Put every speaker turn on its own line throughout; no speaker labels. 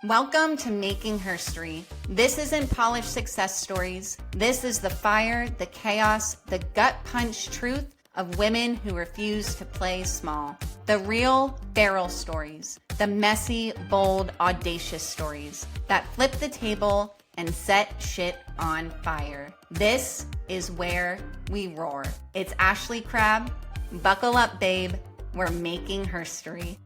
Welcome to Making Herstory. This isn't polished success stories. This is the fire, the chaos, the gut punch truth of women who refuse to play small. The real, feral stories. The messy, bold, audacious stories that flip the table and set shit on fire. This is where we roar. It's Ashley Crabb. Buckle up, babe. We're making herstory.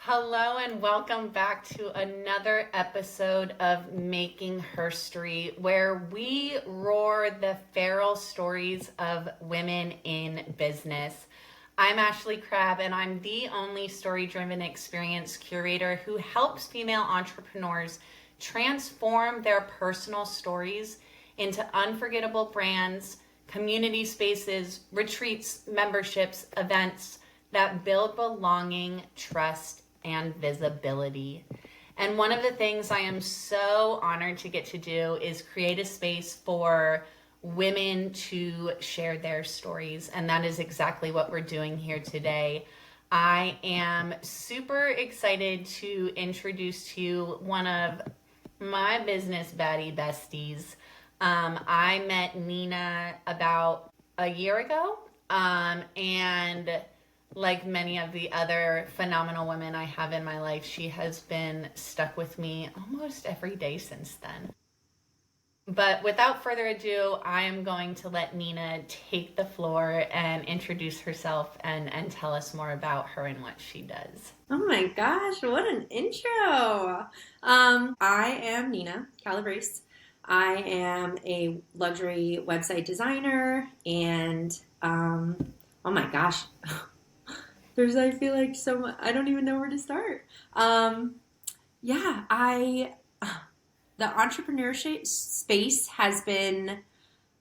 Hello and welcome back to another episode of Making Herstory, where we roar the feral stories of women in business. I'm Ashley Crabb, and I'm the only story-driven experience curator who helps female entrepreneurs transform their personal stories into unforgettable brands, community spaces, retreats, memberships, events that build belonging, trust, and visibility. And one of the things I am so honored to get to do is create a space for women to share their stories. And that is exactly what we're doing here today. I am super excited to introduce to you one of my business baddie besties. I met Nina about a year ago, and like many of the other phenomenal women I have in my life, she has been stuck with me almost every day since then. But without further ado, I am going to let Nina take the floor and introduce herself and tell us more about her and what she does.
Oh my gosh, what an intro! I am Nina Calabrese. I am a luxury website designer, and oh my gosh, I feel like so much, I don't even know where to start. The entrepreneurship space has been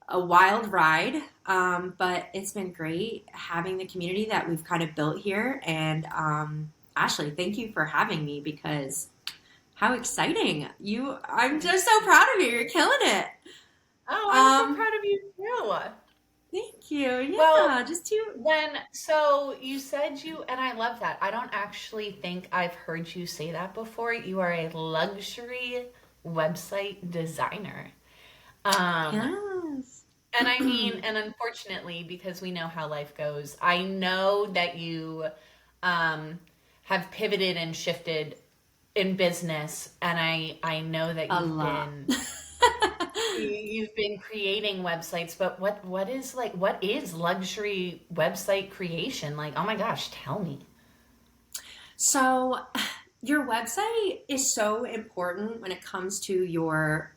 a wild ride, but it's been great having the community that we've kind of built here. And Ashley, thank you for having me, because how exciting. I'm just so proud of you. You're killing it.
Oh, I'm so proud of you too.
Thank you. Yeah,
well, so you said and I love that. I don't actually think I've heard you say that before. You are a luxury website designer.
Yes.
And I mean, and unfortunately, because we know how life goes, I know that you have pivoted and shifted in business, and I know that you've been creating websites, but what is luxury website creation? Like, oh my gosh, tell me.
So your website is so important when it comes to your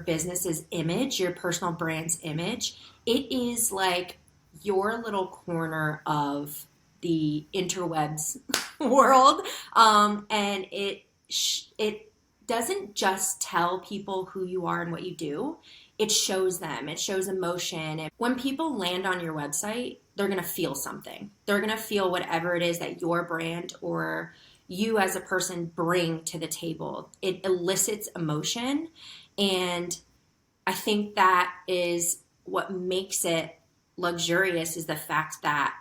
business's image, your personal brand's image. It is like your little corner of the interwebs world, and it doesn't just tell people who you are and what you do. It shows them. It shows emotion. When people land on your website, they're going to feel something. They're going to feel whatever it is that your brand or you as a person bring to the table. It elicits emotion. And I think that is what makes it luxurious, is the fact that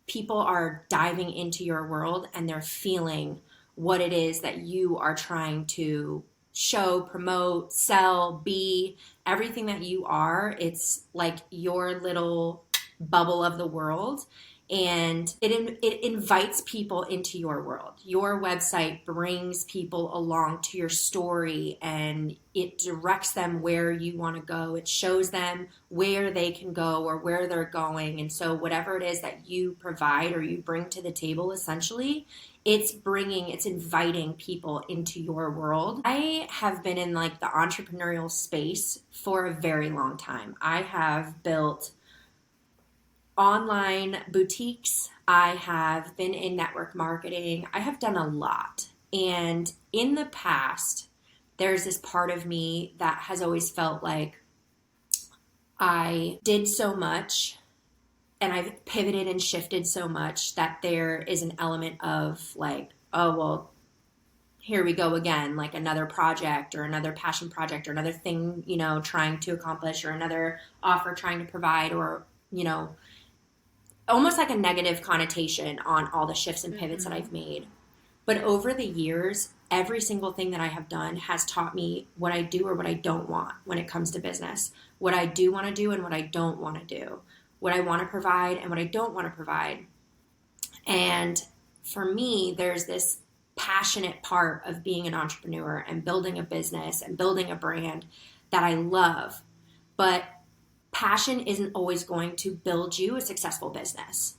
people are diving into your world and they're feeling what it is that you are trying to show, promote, sell, be, everything that you are. It's like your little bubble of the world, and it invites people into your world. Your website brings people along to your story, and it directs them where you want to go. It shows them where they can go or where they're going. And so whatever it is that you provide or you bring to the table, essentially, it's inviting people into your world. I have been in like the entrepreneurial space for a very long time. I have built online boutiques. I have been in network marketing. I have done a lot. And in the past, there's this part of me that has always felt like I did so much and I've pivoted and shifted so much that there is an element of like, oh, well, here we go again, like another project or another passion project or another thing, trying to accomplish, or another offer trying to provide, or, almost like a negative connotation on all the shifts and pivots that I've made. But over the years, every single thing that I have done has taught me what I do or what I don't want when it comes to business, what I do want to do and what I don't want to do, what I want to provide and what I don't want to provide. And for me, there's this passionate part of being an entrepreneur and building a business and building a brand that I love. But passion isn't always going to build you a successful business.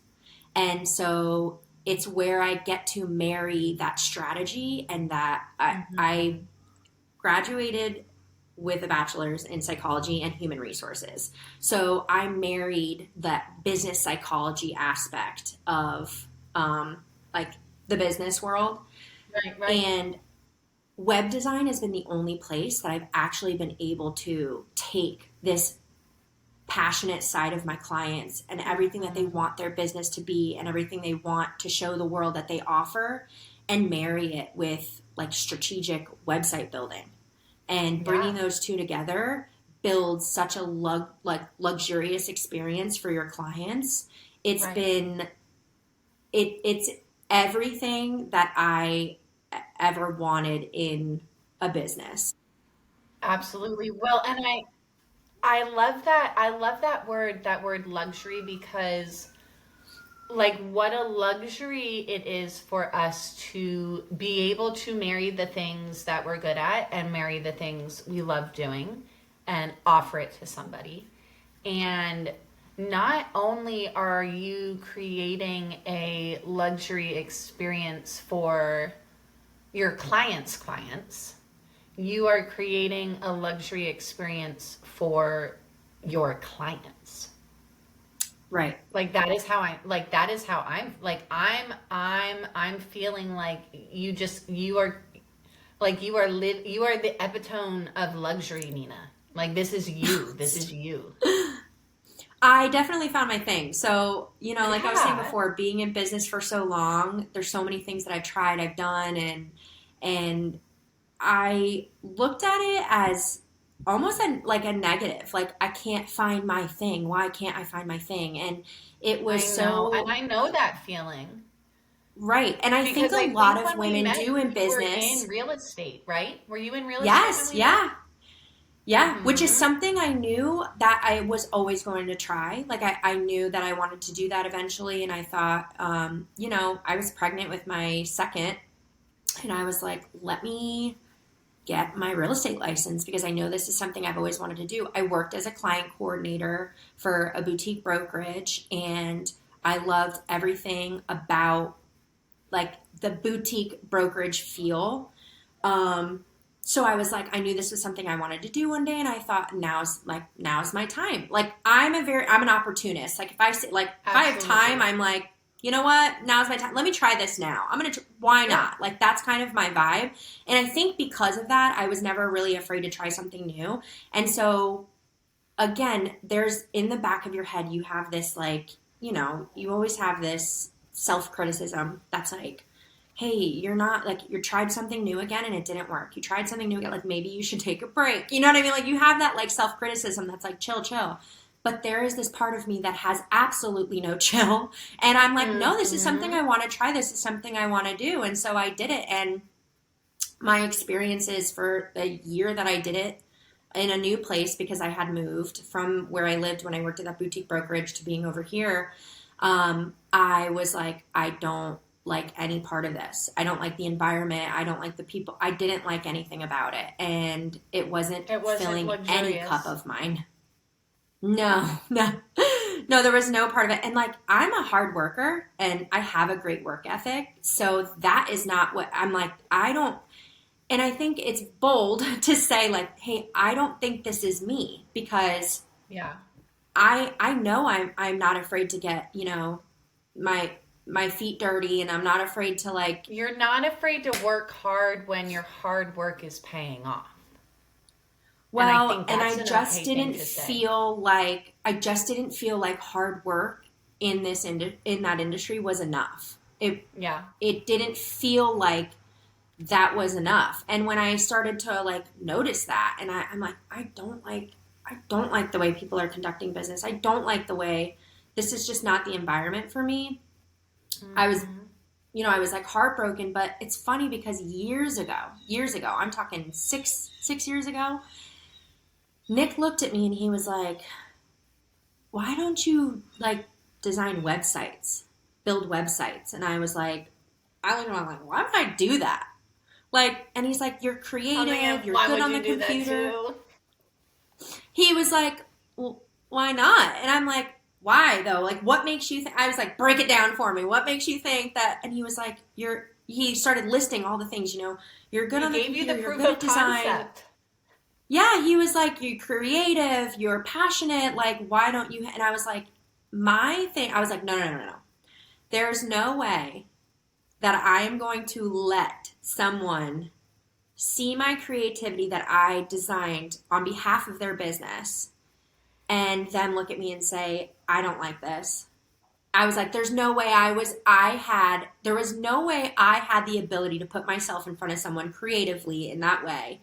And so it's where I get to marry that strategy, and that I graduated with a bachelor's in psychology and human resources. So I married that business psychology aspect of like the business world.
Right.
And web design has been the only place that I've actually been able to take this passionate side of my clients and everything that they want their business to be and everything they want to show the world that they offer, and marry it with like strategic website building. And bringing those two together builds such a luxurious experience for your clients. It's been it's everything that I ever wanted in a business.
Absolutely. Well, and I love that. I love that word luxury, because like what a luxury it is for us to be able to marry the things that we're good at and marry the things we love doing and offer it to somebody. And not only are you creating a luxury experience for your clients' you are creating a luxury experience for your clients.
Right.
Like that is how I'm feeling like you are the epitome of luxury, Nina. Like this is you. This is you.
I definitely found my thing. So, like I was saying
Yeah.
before, being in business for so long, there's so many things that I've tried, I've done, and I looked at it as almost like a negative. Like, I can't find my thing. Why can't I find my thing? And it was
And I know that feeling.
right. And I think
Because
a lot of
when we
women
met,
do in
you
business.
were in real estate, right? Were you in real estate
Yes,
when we met?
yeah. Yeah, which is
Mm-hmm.
something I knew that I was always going to try. Like, I knew that I wanted to do that eventually. And I thought, I was pregnant with my second. And I was like, let me get my real estate license, because I know this is something I've always wanted to do. I worked as a client coordinator for a boutique brokerage, and I loved everything about like the boutique brokerage feel. So I was like, I knew this was something I wanted to do one day, and I thought now's my time. Like I'm an opportunist. Like if I have time, I'm like, you know what? Now's my time. Let me try this now. Why not? Like that's kind of my vibe. And I think because of that, I was never really afraid to try something new. And so again, there's in the back of your head, you have this like, you always have this self-criticism that's like, hey, you're not like, you tried something new again and it didn't work. You tried something new again. Like maybe you should take a break. You know what I mean? Like you have that like self-criticism that's like chill. But there is this part of me that has absolutely no chill. And I'm like, no, this is something I want to try. This is something I want to do. And so I did it. And my experiences for the year that I did it in a new place, because I had moved from where I lived when I worked at that boutique brokerage to being over here, I was like, I don't like any part of this. I don't like the environment. I don't like the people. I didn't like anything about it. And it wasn't filling
luxurious.
any cup of mine. No, there was no part of it. And like, I'm a hard worker and I have a great work ethic. So that is not what I'm like. And I think it's bold to say like, hey, I don't think this is me, because I know I'm not afraid to get, my feet dirty, and I'm not afraid to like.
You're not afraid to work hard when your hard work is paying off.
Well, and I just didn't feel like hard work in that industry was enough. It didn't feel like that was enough. And when I started to like notice that, and I'm like, I don't like the way people are conducting business. I don't like the way, this is just not the environment for me. Mm-hmm. I was like heartbroken. But it's funny because years ago, I'm talking six years ago, Nick looked at me and he was like, why don't you like design websites, build websites? And I was like, I looked at him, I'm like, why would I do that? Like, and he's like, you're creative, you're good on the computer. He was like, well, why not? And I'm like, why though? Like, what makes you think? I was like, break it down for me. What makes you think that? And he was like, he started listing all the things, you're good on the computer, you're good at design. Yeah, he was like, you're creative, you're passionate, like, why don't you? And I was like, I was like, no. There's no way that I am going to let someone see my creativity that I designed on behalf of their business and then look at me and say, I don't like this. I was like, there's no way there was no way I had the ability to put myself in front of someone creatively in that way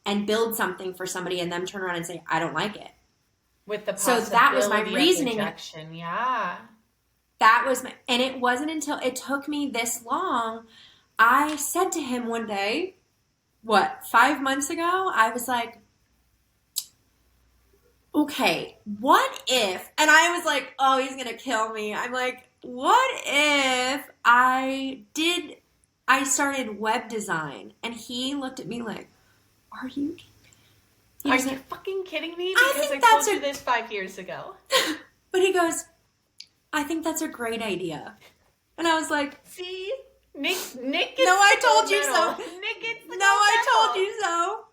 and build something for somebody and them turn around and say, I don't like it.
With the
so that was my reasoning.
Rejection. Yeah.
And it wasn't until it took me this long. I said to him one day, 5 months ago, I was like, okay, what if, and I was like, oh, he's going to kill me. I'm like, what if I started web design? And he looked at me like, are you
fucking kidding me? Because I told you this 5 years ago.
But he goes, I think that's a great idea. And I was like,
see? Nick gets
no, I told you so.
Nick gets the
no, I told you so.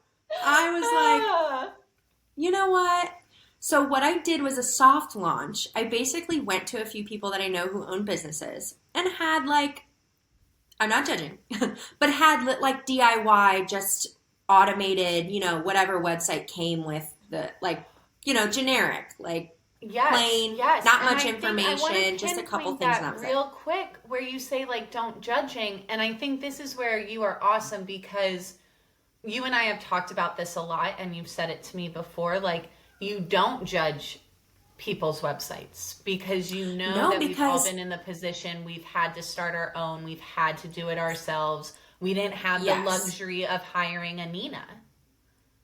I was like, you know what? So what I did was a soft launch. I basically went to a few people that I know who own businesses and had like, I'm not judging, but had like DIY, just automated, whatever website came with the like, generic, like plain, not much information, just a couple things.
That real quick, where you say like, don't judging. And I think this is where you are awesome because you and I have talked about this a lot and you've said it to me before, like you don't judge people's websites because we've all been in the position, we've had to start our own, we've had to do it ourselves. We didn't have the luxury of hiring a Nina.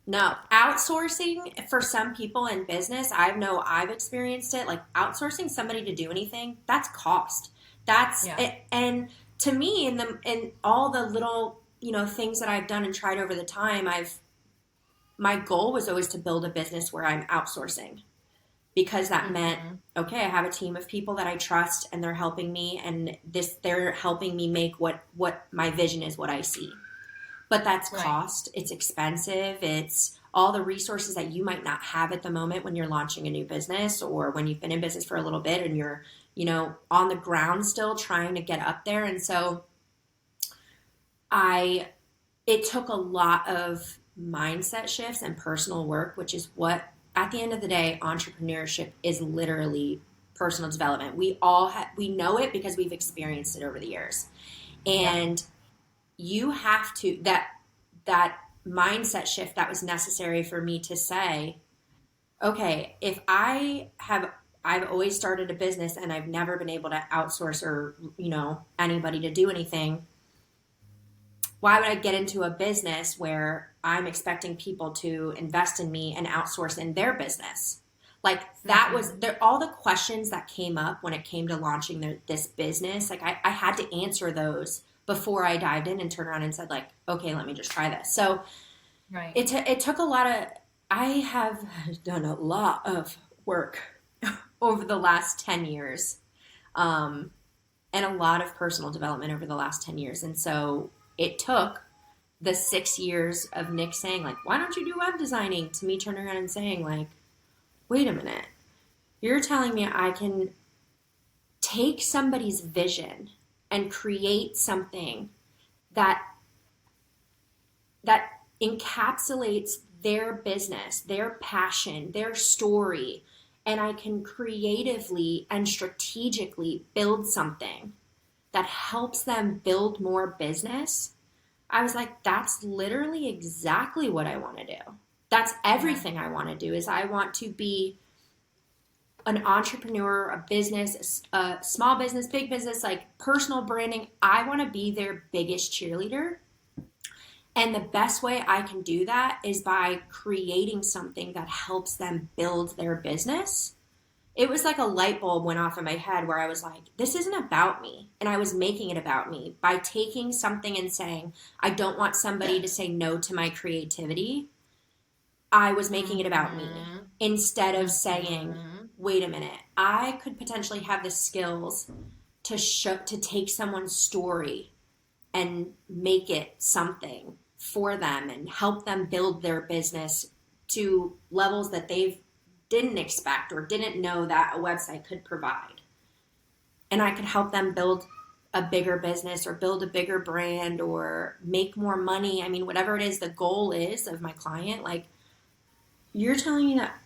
No, outsourcing for some people in business, I've experienced it, like outsourcing somebody to do anything, that's cost. That's it. And to me, in all the little, things that I've done and tried over the time, my goal was always to build a business where I'm outsourcing because that meant, okay, I have a team of people that I trust and they're helping me and they're helping me make what my vision is, what I see. But that's cost. It's expensive. It's all the resources that you might not have at the moment when you're launching a new business or when you've been in business for a little bit and you're, on the ground still trying to get up there. And so it took a lot of mindset shifts and personal work, which is what, at the end of the day, entrepreneurship is literally personal development. We know it because we've experienced it over the years. And you have to, that mindset shift that was necessary for me to say, okay, if I've always started a business and I've never been able to outsource or, anybody to do anything, why would I get into a business where I'm expecting people to invest in me and outsource in their business? Like that was all the questions that came up when it came to launching this business. Like I had to answer those before I dived in and turned around and said like, okay, let me just try this. So it took a lot of, I have done a lot of work over the last 10 years and a lot of personal development over the last 10 years. And so it took the 6 years of Nick saying like, why don't you do web designing, to me turning around and saying like, wait a minute, you're telling me I can take somebody's vision and create something that encapsulates their business, their passion, their story, and I can creatively and strategically build something that helps them build more business. I was like, that's literally exactly what I want to do. That's everything I want to do. Is I want to be an entrepreneur, a business, a small business, big business, like personal branding, I want to be their biggest cheerleader. And the best way I can do that is by creating something that helps them build their business. It was like a light bulb went off in my head where I was like, this isn't about me. And I was making it about me by taking something and saying, I don't want somebody to say no to my creativity. I was making it about me instead of saying, wait a minute, I could potentially have the skills to take someone's story and make it something for them and help them build their business to levels that they didn't expect or didn't know that a website could provide. And I could help them build a bigger business or build a bigger brand or make more money. I mean, whatever it is the goal is of my client, like, you're telling me that,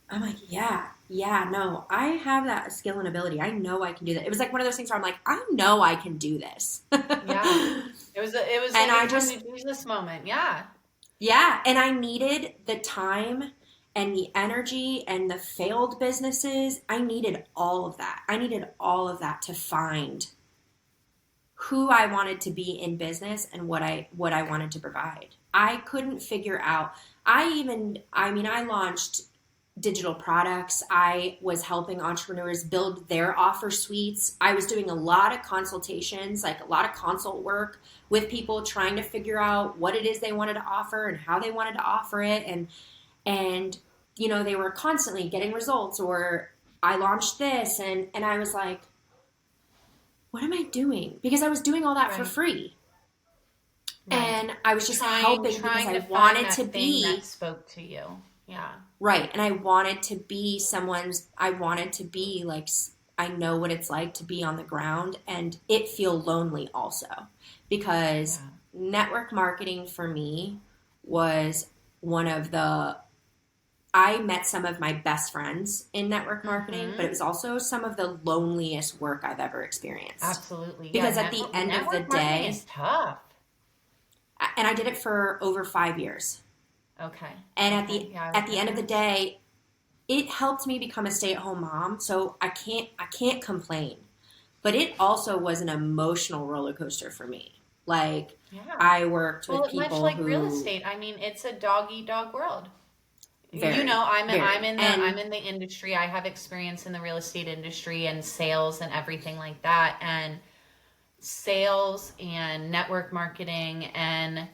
I'm like, yeah, no, I have that skill and ability. I know I can do that. It was like one of those things where I'm like, I know I can do this.
Yeah. It was
and
I just use this moment. Yeah.
Yeah. And I needed the time and the energy and the failed businesses. I needed all of that. I needed all of that to find who I wanted to be in business and what I wanted to provide. I couldn't figure out. I launched digital products. I was helping entrepreneurs build their offer suites. I was doing a lot of consultations, like a lot of consult work with people trying to figure out what it is they wanted to offer and how they wanted to offer it. And you know, they were constantly getting results, or I launched this and I was like, what am I doing? Because I was doing all that for free. Right. And I was just helping because I wanted to be
that spoke to you. Yeah.
Right. And I wanted to be like, I know what it's like to be on the ground and it feel lonely also, because network marketing for me was I met some of my best friends in network marketing, but it was also some of the loneliest work I've ever experienced.
Absolutely.
Because at the end of the day,
it's tough.
And I did it for over 5 years.
Okay.
And at the end of the day, it helped me become a stay-at-home mom, so I can't complain. But it also was an emotional roller coaster for me. Like, I worked with people
much like real estate. I mean, it's a dog-eat-dog world.
Very,
you know, I'm in the industry. I have experience in the real estate industry and sales and everything like that. And sales and network marketing and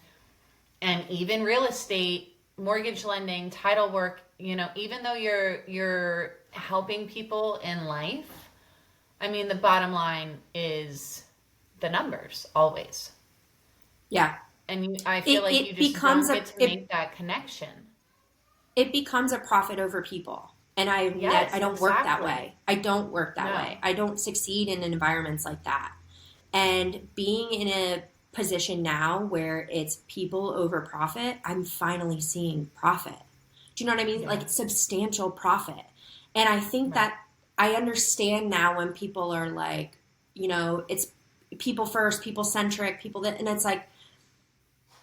even real estate, mortgage lending, title work, you know, even though you're helping people in life, I mean, the bottom line is the numbers always.
Yeah.
And I feel like you just don't get to make that connection.
It becomes a profit over people. And I don't work that way. I don't work that way. I don't succeed in environments like that. And being in a position now where it's people over profit, I'm finally seeing profit. Do you know what I mean? Yeah. Like substantial profit. And I think that I understand now when people are like, you know, it's people first, people centric, people that, and it's like,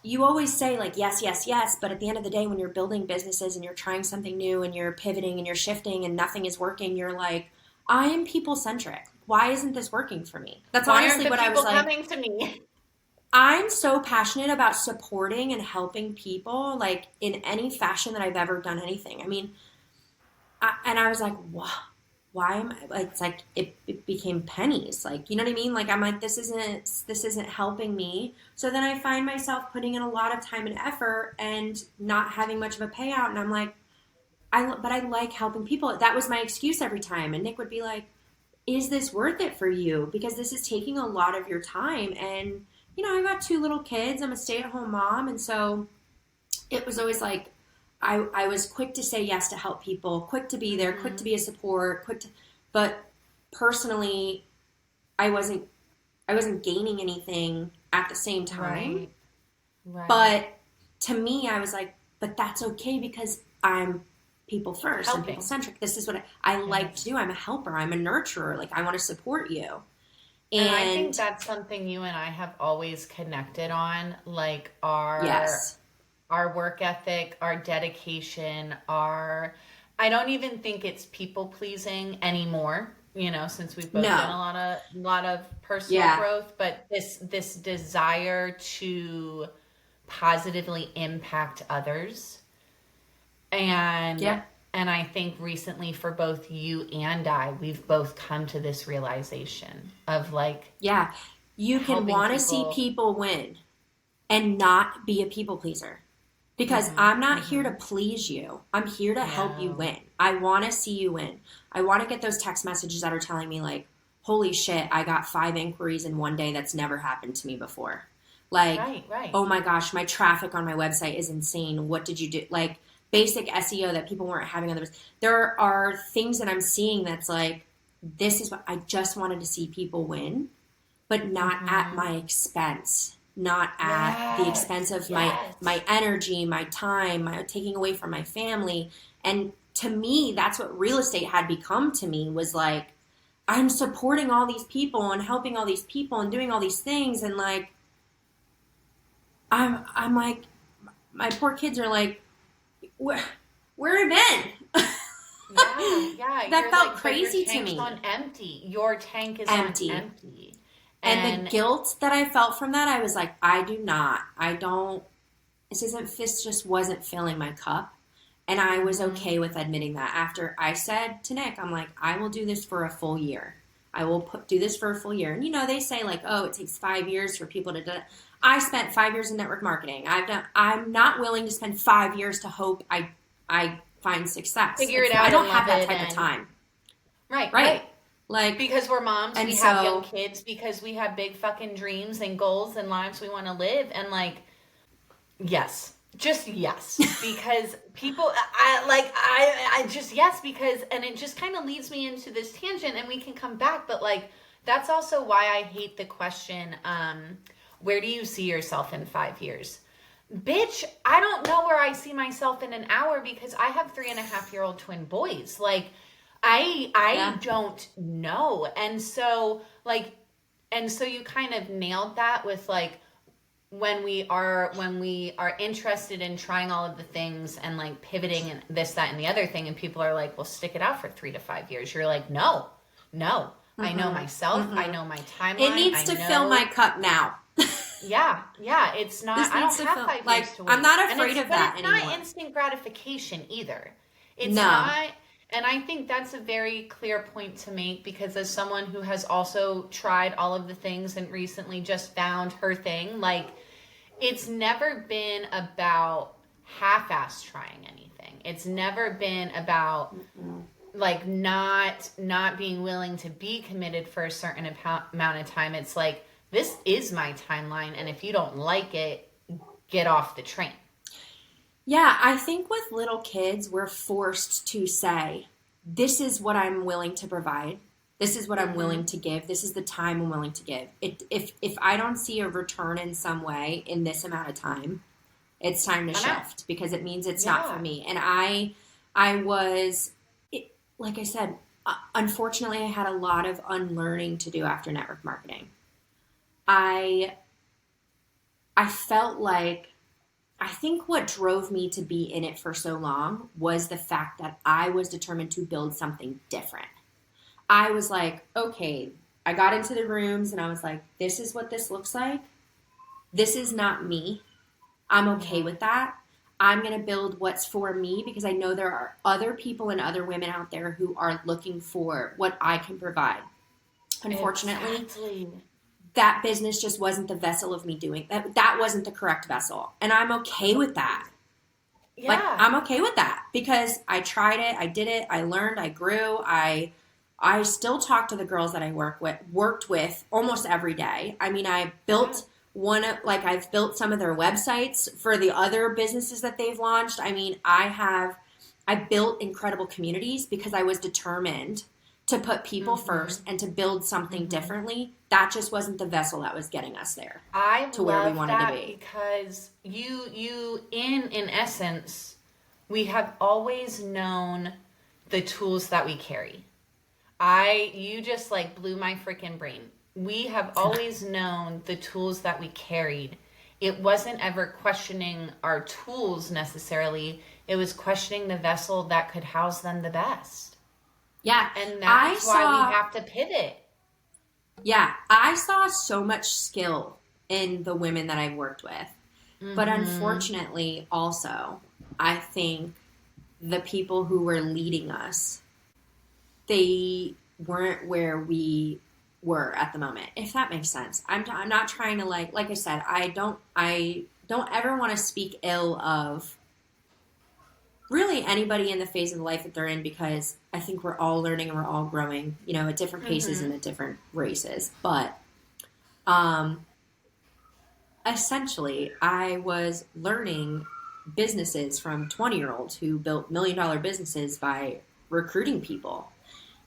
you always say like, yes, yes, yes. But at the end of the day, when you're building businesses and you're trying something new and you're pivoting and you're shifting and nothing is working, you're like, I am people centric. Why isn't this working for me? That's honestly what I was like.
Coming to me?
I'm so passionate about supporting and helping people, like in any fashion that I've ever done anything. I mean, I was like, why am I? It's like it became pennies. Like, you know what I mean? Like, I'm like, this isn't helping me. So then I find myself putting in a lot of time and effort and not having much of a payout. And I'm like, but I like helping people. That was my excuse every time. And Nick would be like, is this worth it for you? Because this is taking a lot of your time. And, you know, I got 2 little kids. I'm a stay-at-home mom. And so it was always like, I was quick to say yes to help people, quick to be there, quick to be a support, but personally, I wasn't gaining anything at the same time. Right. But to me, I was like, but that's okay because I'm people first and people centric. This is what I like to do. I'm a helper. I'm a nurturer. Like, I want to support you.
And I think that's something you and I have always connected on, like our work ethic, our dedication, our I don't even think it's people pleasing anymore, you know, since we've both done a lot of personal growth, but this desire to positively impact others. And I think recently for both you and I, we've both come to this realization of like,
you can want to see people win and not be a people pleaser. Because I'm not here to please you. I'm here to help you win. I want to see you win. I want to get those text messages that are telling me like, holy shit, I got 5 inquiries in one day. That's never happened to me before. Like, oh my gosh, my traffic on my website is insane. What did you do? Like basic SEO that people weren't having on their business. There are things that I'm seeing that's like, this is what I just wanted to see people win, but not at my expense. Not at the expense of my energy, my time, my taking away from my family. And to me, that's what real estate had become to me, was like, I'm supporting all these people and helping all these people and doing all these things. And like, I'm like, my poor kids are like, where have you been? That felt like, crazy to me.
On empty. Your tank is empty. On empty.
And the guilt that I felt from that, I was like, this just wasn't filling my cup. And I was okay with admitting that. After I said to Nick, I'm like, I will do this for a full year. I will do this for a full year. And you know, they say like, oh, it takes 5 years for people to do it. I spent 5 years in network marketing. I'm not willing to spend 5 years to hope I find success.
Figure it out.
I don't have that type of time.
Right. Like, because we're moms, we have young kids, because we have big fucking dreams and goals and lives we want to live. And like, yes, just yes, because people, I just yes, because, and it just kind of leads me into this tangent and we can come back. But like, that's also why I hate the question, where do you see yourself in 5 years? Bitch, I don't know where I see myself in an hour, because I have 3.5-year-old twin boys. Like, I don't know. And so you kind of nailed that with like, when we are interested in trying all of the things and like pivoting and this, that, and the other thing. And people are like, well, stick it out for 3 to 5 years. You're like, no, I know myself. I know my timeline.
It needs to fill my cup now.
Yeah. It's not, I don't have 5 years to wait.
I'm not afraid of that anymore.
It's not instant gratification either. It's not. And I think that's a very clear point to make, because as someone who has also tried all of the things and recently just found her thing, like, it's never been about half-ass trying anything. It's never been about like not being willing to be committed for a certain amount of time. It's like, this is my timeline, and if you don't like it, get off the train.
Yeah, I think with little kids, we're forced to say, this is what I'm willing to provide. This is what I'm willing to give. This is the time I'm willing to give. If I don't see a return in some way in this amount of time, it's time to shift, because it means it's not for me. And like I said, unfortunately, I had a lot of unlearning to do after network marketing. I felt like, I think what drove me to be in it for so long was the fact that I was determined to build something different. I was like, okay, I got into the rooms and I was like, this is what this looks like. This is not me. I'm okay with that. I'm going to build what's for me, because I know there are other people and other women out there who are looking for what I can provide. Unfortunately, that business just wasn't the vessel of me doing that. That wasn't the correct vessel. And I'm okay with that. Yeah. Like, I'm okay with that, because I tried it. I did it. I learned. I grew. I still talk to the girls that I worked with almost every day. I mean, I built I've built some of their websites for the other businesses that they've launched. I mean, I built incredible communities because I was determined to put people first and to build something differently. That just wasn't the vessel that was getting us there to where we wanted to be.
Because you in essence, we have always known the tools that we carry. You just like blew my freaking brain. We have always known the tools that we carried, it wasn't ever questioning our tools necessarily. It was questioning the vessel that could house them the best.
Yeah.
And that's why we have to pivot.
Yeah. I saw so much skill in the women that I've worked with. Mm-hmm. But unfortunately, also, I think the people who were leading us, they weren't where we were at the moment, if that makes sense. I'm not trying to like I said, I don't ever want to speak ill of really anybody in the phase of life that they're in, because I think we're all learning and we're all growing, you know, at different paces and at different races. But essentially, I was learning businesses from 20-year-olds who built $1 million businesses by recruiting people,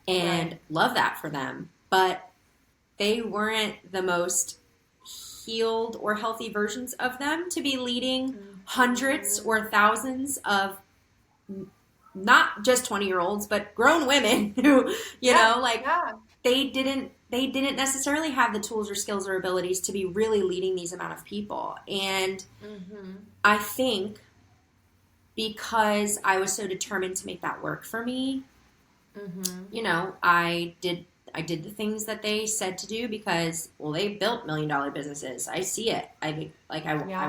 and love that for them. But they weren't the most healed or healthy versions of them to be leading hundreds or thousands of not just 20-year-olds, but grown women who, you know, like they didn't necessarily have the tools or skills or abilities to be really leading these amount of people. And I think because I was so determined to make that work for me, you know, I did the things that they said to do because, well, they built $1 million businesses. I see it. I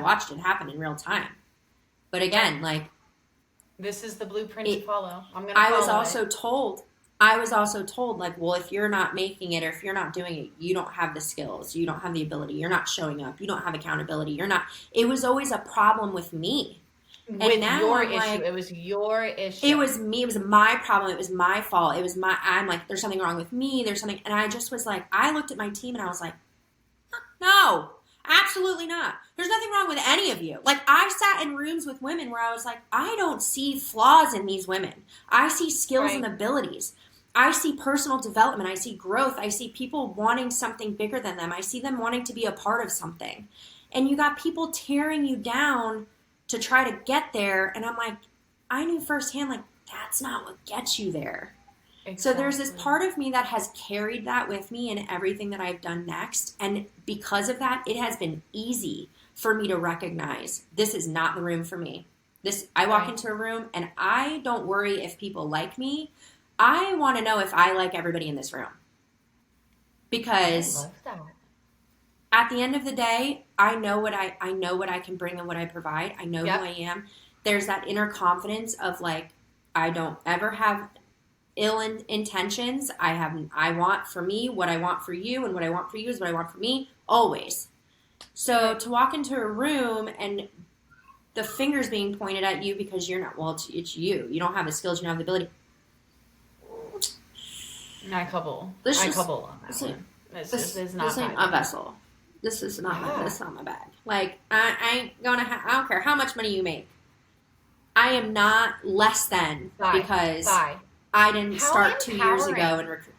watched it happen in real time. But again, like,
this is the blueprint to follow.
I was also told, like, well, if you're not making it or if you're not doing it, you don't have the skills. You don't have the ability. You're not showing up. You don't have accountability. It was always a problem with me.
With now, your issue. Like, it was your issue.
It was me. It was my problem. It was my fault. I'm like, there's something wrong with me. There's something. And I just was like, I looked at my team and I was like, no, absolutely not. There's nothing wrong with any of you. Like, I sat in rooms with women where I was like, I don't see flaws in these women. I see skills and abilities. I see personal development. I see growth. I see people wanting something bigger than them. I see them wanting to be a part of something. And you got people tearing you down to try to get there. And I'm like, I knew firsthand, like, that's not what gets you there. Exactly. So there's this part of me that has carried that with me in everything that I've done next. And because of that, it has been easy for me to recognize this is not the room for me. I walk into a room and I don't worry if people like me. I want to know if I like everybody in this room. Because at the end of the day, I know what I can bring and what I provide. I know who I am. There's that inner confidence of like, I don't ever have ill intentions. I want for me what I want for you, and what I want for you is what I want for me always. So to walk into a room and the fingers being pointed at you because you're not, well, it's you. You don't have the skills, you don't have the ability.
I couple on that one. This is not
a vessel. This is not my bag. Like, I ain't gonna I don't care how much money you make. I am not less than because I didn't start 2 years ago and recruit.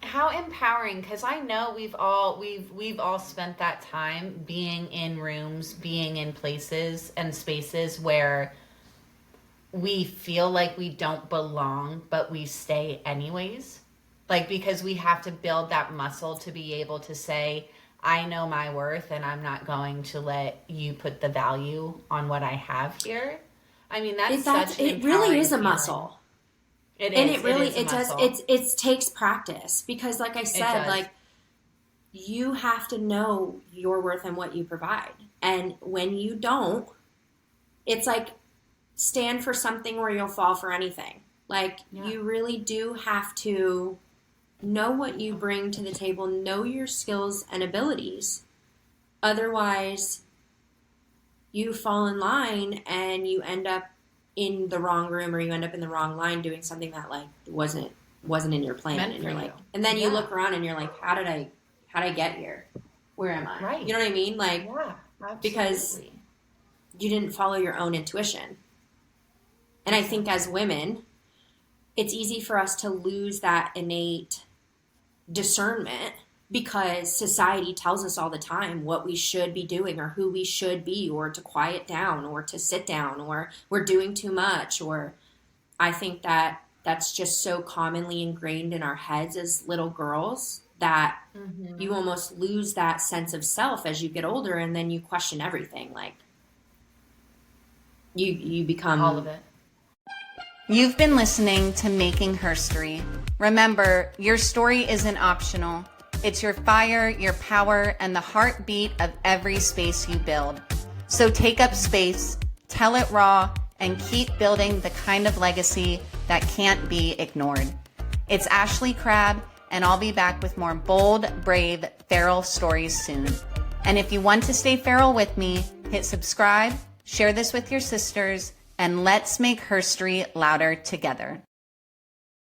How empowering, because I know we've all spent that time being in rooms, being in places and spaces where we feel like we don't belong, but we stay anyways. Like, because we have to build that muscle to be able to say, I know my worth and I'm not going to let you put the value on what I have here. I mean, it
really is a muscle.
It
takes practice because, like I said, like, you have to know your worth and what you provide. And when you don't, it's like stand for something or you'll fall for anything. Like, you really do have to know what you bring to the table, know your skills and abilities. Otherwise, you fall in line and you end up in the wrong room, or you end up in the wrong line doing something that like wasn't in your plan. And you're like, and then you look around and you're like, how did I get here? Where am I?
Right.
You know what I mean? Like, because you didn't follow your own intuition. And I think as women, it's easy for us to lose that innate discernment because society tells us all the time what we should be doing or who we should be, or to quiet down or to sit down, or we're doing too much. Or I think that that's just so commonly ingrained in our heads as little girls that you almost lose that sense of self as you get older, and then you question everything. Like you become
all of it.
You've been listening to Making Herstory. Remember, your story isn't optional. It's your fire, your power, and the heartbeat of every space you build. So take up space, tell it raw, and keep building the kind of legacy that can't be ignored. It's Ashley Crabb, and I'll be back with more bold, brave, feral stories soon. And if you want to stay feral with me, hit subscribe, share this with your sisters, and let's make herstory louder together.